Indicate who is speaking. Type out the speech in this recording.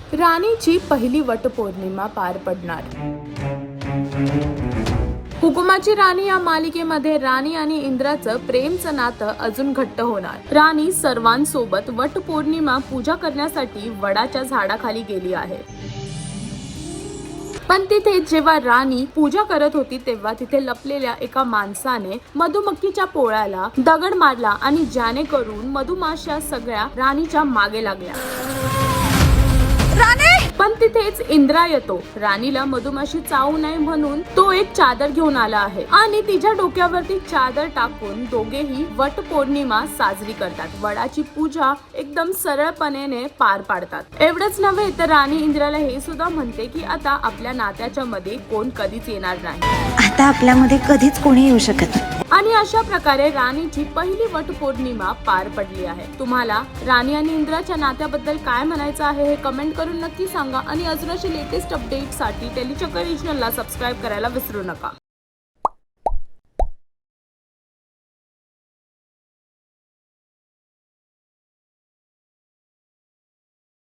Speaker 1: राणीची पहिली वटपौर्णिमा पार पडणार। हुकुमाची राणी या मालिकेमध्ये राणी आणि इंद्राचं प्रेमचं नातं अजून घट्ट होणार। राणी सर्वांसोबत वटपौर्णिमा पूजा करण्यासाठी वडाच्या झाडाखाली गेली आहे। पण तिथे जेव्हा राणी पूजा करत होती तेव्हा तिथे लपलेल्या एका माणसाने मधुमक्खीच्या पोळ्याला दगड मारला आणि ज्याने करून मधुमाश्या सगळ्या राणीच्या मागे लागल्या। पण तिथेच इंद्रा येतो। राणीला मधुमाशी चावू नये म्हणून तो एक चादर घेऊन आला आहे आणि तिच्या डोक्यावरती चादर टाकून दोघेही वटपौर्णिमा साजरी करतात। वडाची पूजा एकदम सरळपणे पार पाडतात। एवढंच नव्हे तर राणी इंद्राला हे सुद्धा म्हणते की आता आपल्या नात्याच्या मध्ये कोण कधीच येणार नाही,
Speaker 2: आता आपल्यामध्ये कधीच कोणी येऊ शकत नाही।
Speaker 1: आणि अशा प्रकारे राणीची पहिली वटपौर्णिमा पार पडली आहे। तुम्हाला राणी आणि इंद्राच्या नात्याबद्दल काय म्हणायचं आहे हे कमेंट करून नक्की सांगा आणि अजून अशी लेटेस्ट अपडेटसाठी टेलीचक्कर रिजनलला सबस्क्राईब करायला विसरू नका।